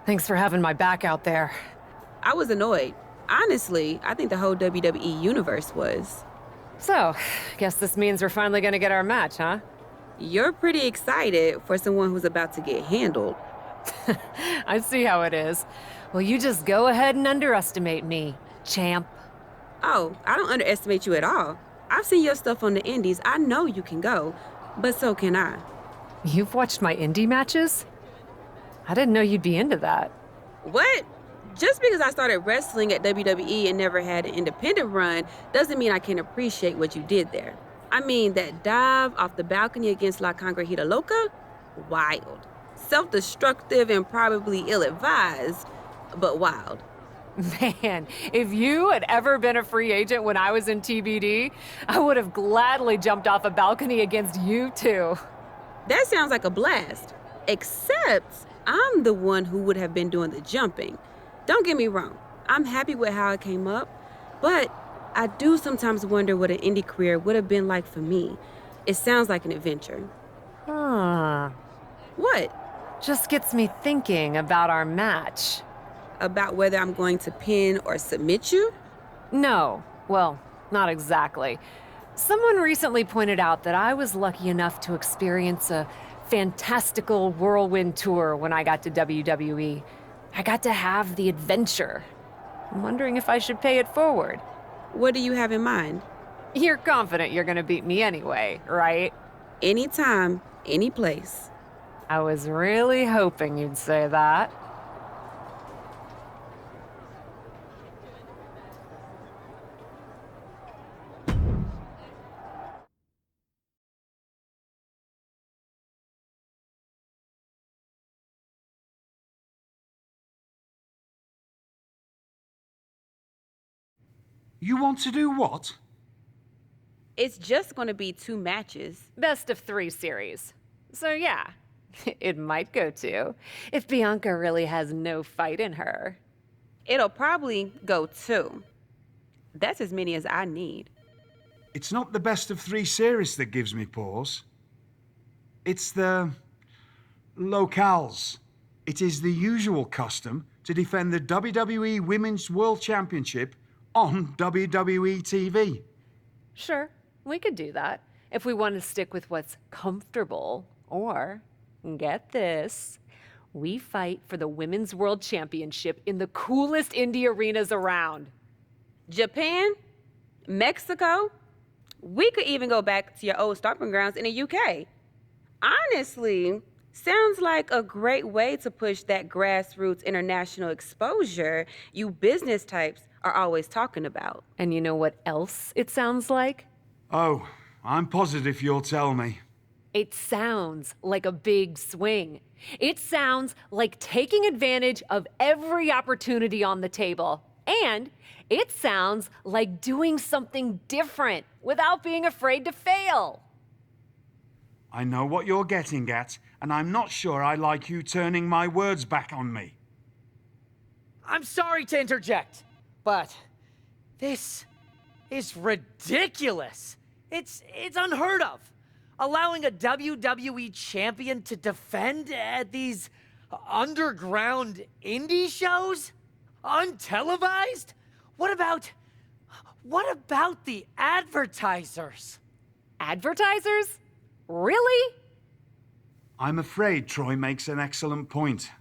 Thanks for having my back out there. I was annoyed. Honestly, I think the whole WWE universe was. So, guess this means we're finally gonna get our match, huh? You're pretty excited for someone who's about to get handled. I see how it is. Well, you just go ahead and underestimate me, champ. Oh, I don't underestimate you at all. I've seen your stuff on the indies. I know you can go, but so can I. You've watched my indie matches? I didn't know you'd be into that. What? Just because I started wrestling at WWE and never had an independent run doesn't mean I can't appreciate what you did there. I mean, that dive off the balcony against La Congrejita Loca? Wild. Self-destructive and probably ill-advised, but wild. Man, if you had ever been a free agent when I was in TBD, I would have gladly jumped off a balcony against you too. That sounds like a blast. Except I'm the one who would have been doing the jumping. Don't get me wrong, I'm happy with how it came up, but I do sometimes wonder what an indie career would have been like for me. It sounds like an adventure. Huh. What? Just gets me thinking about our match. About whether I'm going to pin or submit you? No, well, not exactly. Someone recently pointed out that I was lucky enough to experience a fantastical whirlwind tour when I got to WWE. I got to have the adventure. I'm wondering if I should pay it forward. What do you have in mind? You're confident you're gonna beat me anyway, right? Anytime, any place. I was really hoping you'd say that. You want to do what? It's just going to be 2 matches. Best of 3 series. So yeah, it might go to, if Bianca really has no fight in her. It'll probably go 2. That's as many as I need. It's not the best of 3 series that gives me pause. It's the locales. It is the usual custom to defend the WWE Women's World Championship on WWE TV. Sure, we could do that if we want to stick with what's comfortable. Or, get this, we fight for the Women's World Championship in the coolest indie arenas around. Japan? Mexico? We could even go back to your old stomping grounds in the UK. Honestly, sounds like a great way to push that grassroots international exposure you business types are always talking about. And you know what else it sounds like? Oh, I'm positive you'll tell me. It sounds like a big swing. It sounds like taking advantage of every opportunity on the table. And it sounds like doing something different without being afraid to fail. I know what you're getting at, and I'm not sure I like you turning my words back on me. I'm sorry to interject, but this is ridiculous. It's unheard of. Allowing a WWE champion to defend at these underground indie shows? Untelevised? What about the advertisers? Advertisers? Really? I'm afraid Troy makes an excellent point.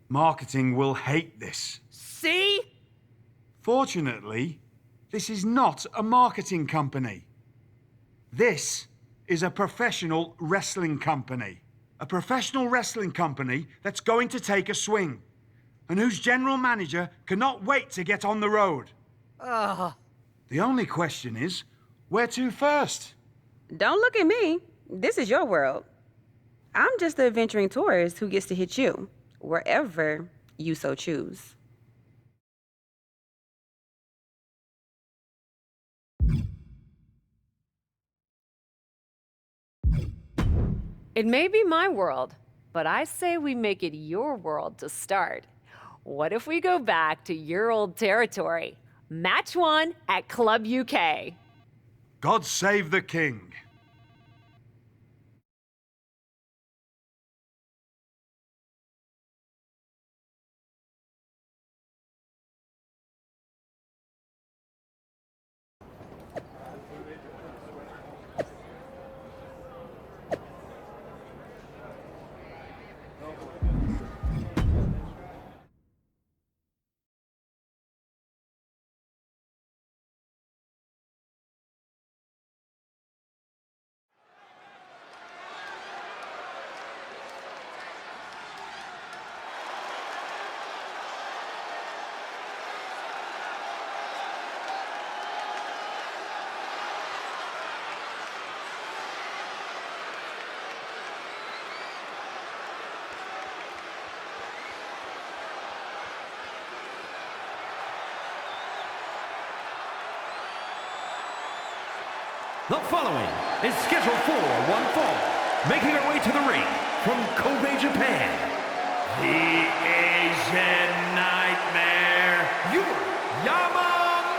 Marketing will hate this. See? Fortunately, this is not a marketing company. This is a professional wrestling company. A professional wrestling company that's going to take a swing, and whose general manager cannot wait to get on the road. The only question is, where to first? Don't look at me. This is your world. I'm just the adventuring tourist who gets to hit you, wherever you so choose. It may be my world, but I say we make it your world to start. What if we go back to your old territory? Match 1 at Club UK. God save the king. The following is scheduled for one fall, making her way to the ring from Kobe, Japan, the Asian Nightmare, Yuri Yamamoto!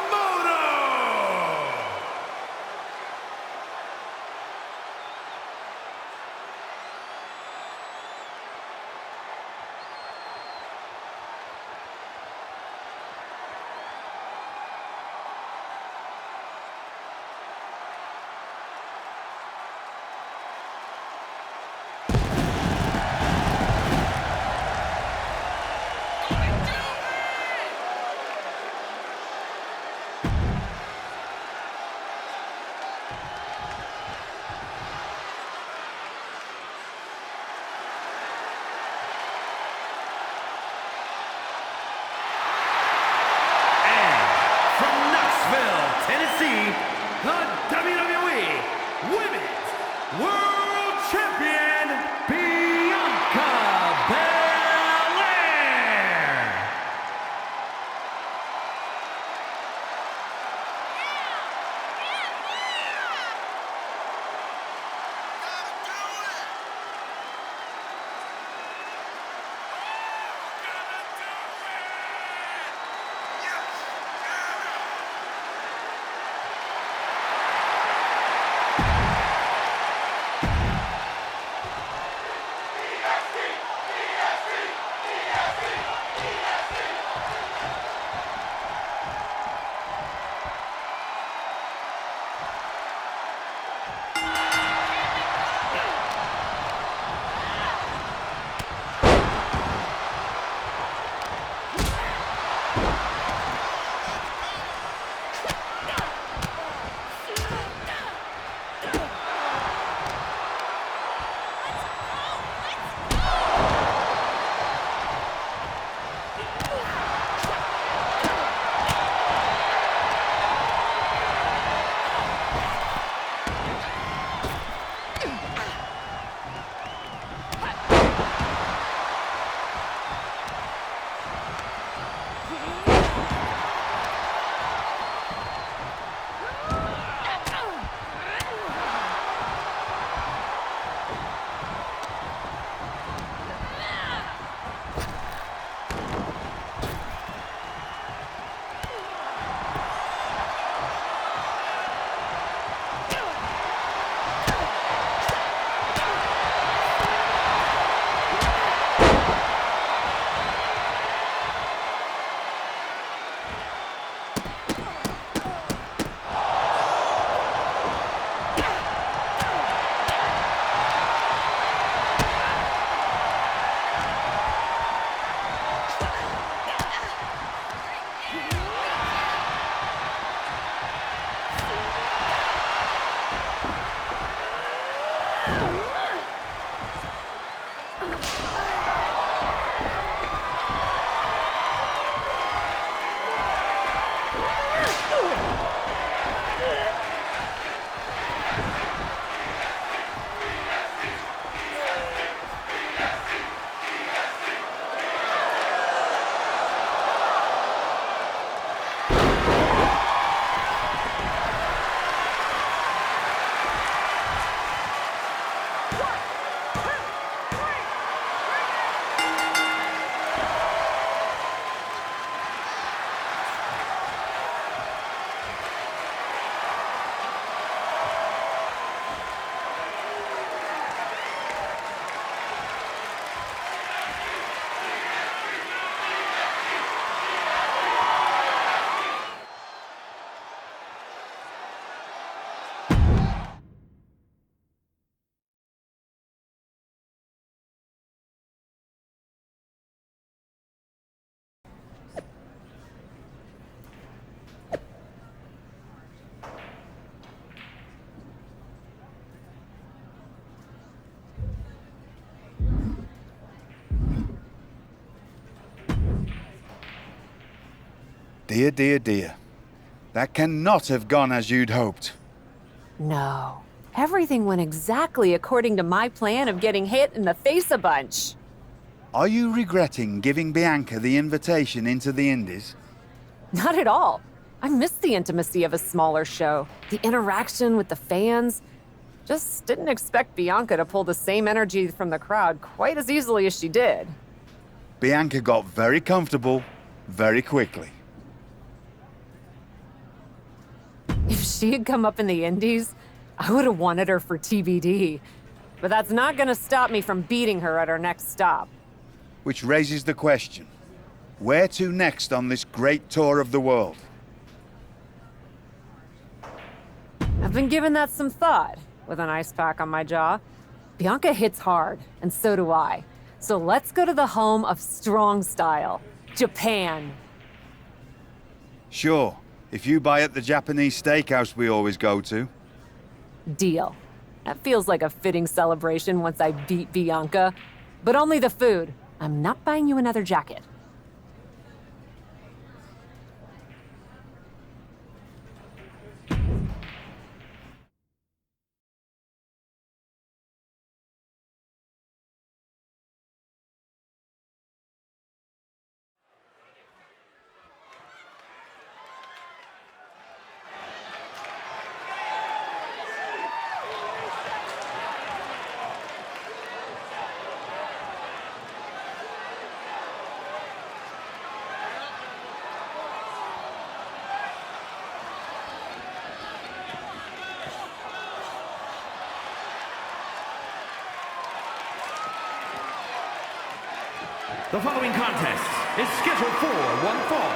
Tennessee, the WWE Women's World Champion, Bianca Belair. Dear, dear, dear. That cannot have gone as you'd hoped. No. Everything went exactly according to my plan of getting hit in the face a bunch. Are you regretting giving Bianca the invitation into the Indies? Not at all. I miss the intimacy of a smaller show, the interaction with the fans. Just didn't expect Bianca to pull the same energy from the crowd quite as easily as she did. Bianca got very comfortable very quickly. If she had come up in the Indies, I would have wanted her for TBD. But that's not gonna stop me from beating her at our next stop. Which raises the question, where to next on this great tour of the world? I've been giving that some thought, with an ice pack on my jaw. Bianca hits hard, and so do I. So let's go to the home of strong style, Japan. Sure, if you buy at the Japanese steakhouse we always go to. Deal. That feels like a fitting celebration once I beat Bianca. But only the food. I'm not buying you another jacket. The following contest is scheduled for one fall.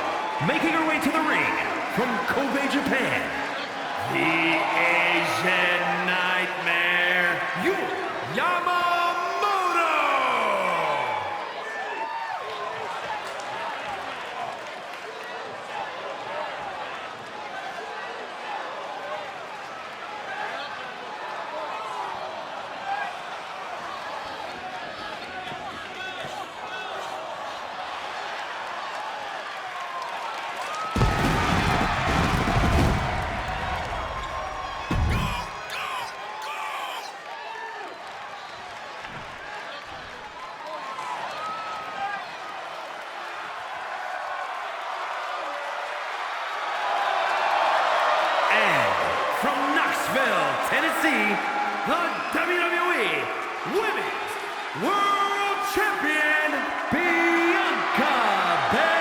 Making her way to the ring from Kobe, Japan, the Asian Nightmare, Yamamoto! From Knoxville, Tennessee, the WWE Women's World Champion, Bianca Belair.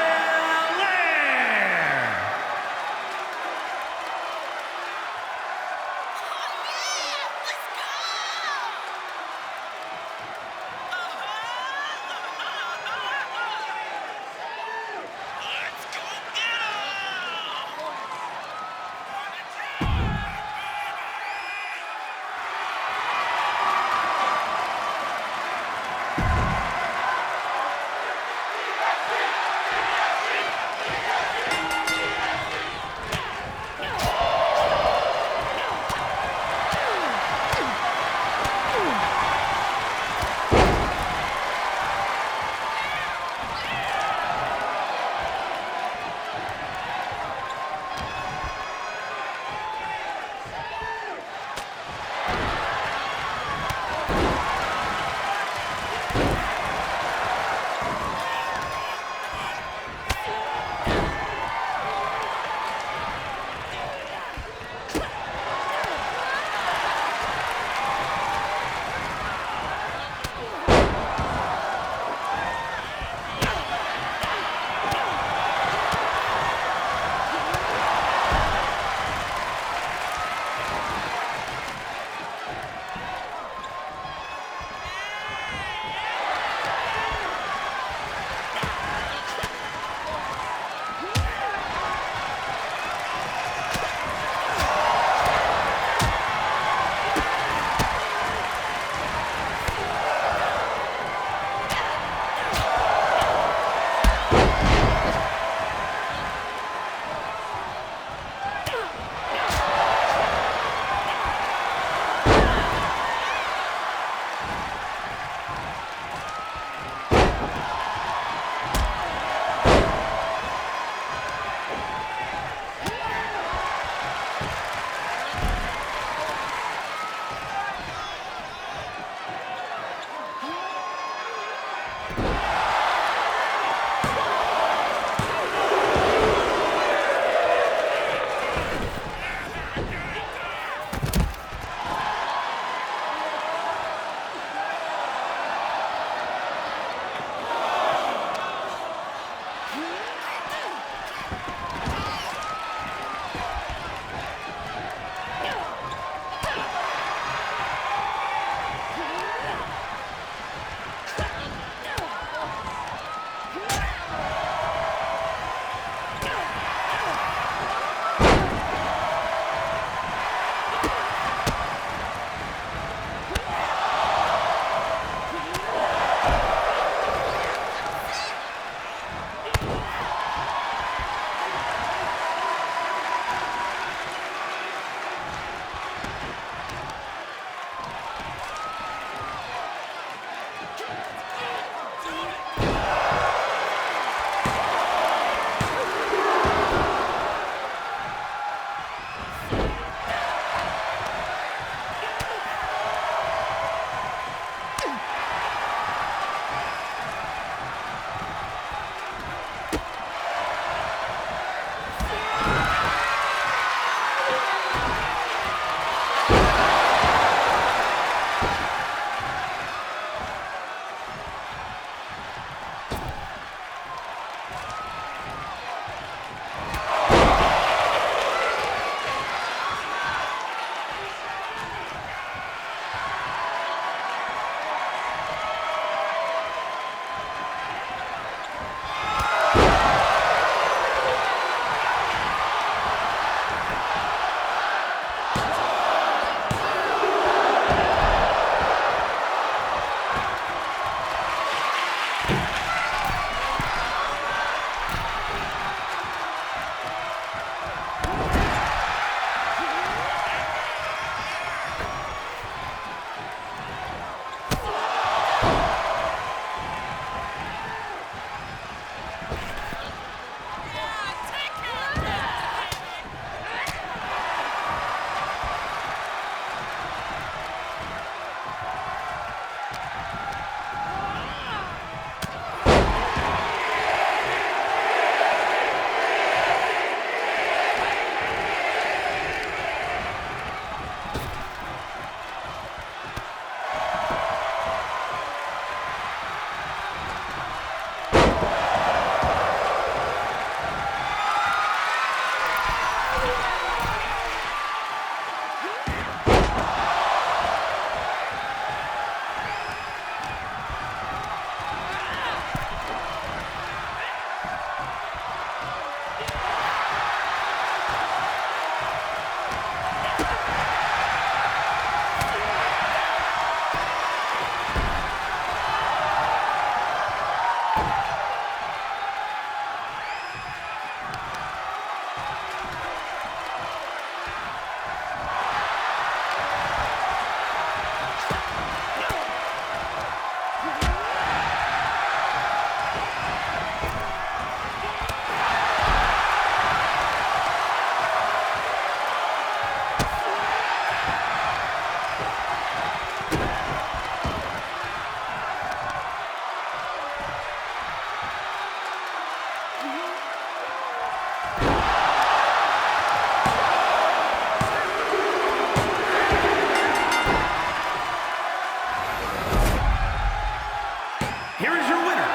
here is your winner,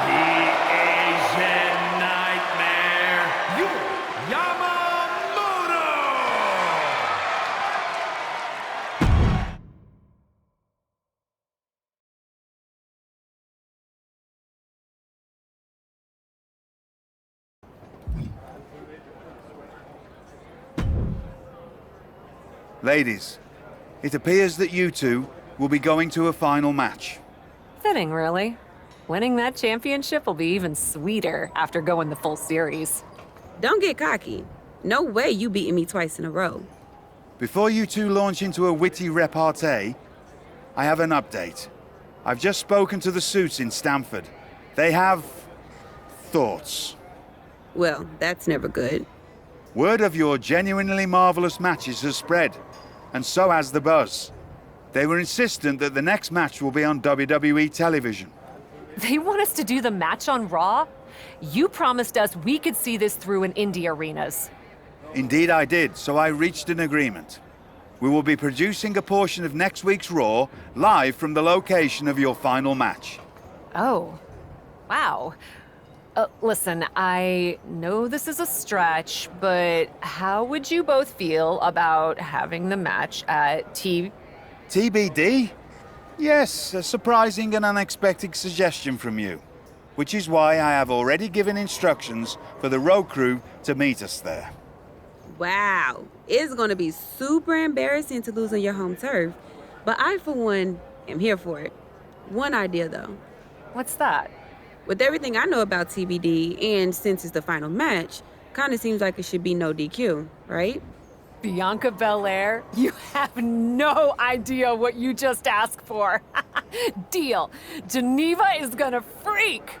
the Asian Nightmare, Yamamoto! Ladies, it appears that you two will be going to a final match. Fitting, really. Winning that championship will be even sweeter after going the full series. Don't get cocky. No way you beating me twice in a row. Before you two launch into a witty repartee, I have an update. I've just spoken to the suits in Stamford. They have thoughts. Well, that's never good. Word of your genuinely marvelous matches has spread, and so has the buzz. They were insistent that the next match will be on WWE television. They want us to do the match on Raw? You promised us we could see this through in indie arenas. Indeed I did, so I reached an agreement. We will be producing a portion of next week's Raw live from the location of your final match. Oh, wow. Listen, I know this is a stretch, but how would you both feel about having the match at TBD? Yes, a surprising and unexpected suggestion from you. Which is why I have already given instructions for the road crew to meet us there. Wow. It's going to be super embarrassing to lose on your home turf. But I, for one, am here for it. One idea, though. What's that? With everything I know about TBD, and since it's the final match, kind of seems like it should be no DQ, right? Bianca Belair? You have no idea what you just asked for. Deal. Geneva is gonna freak.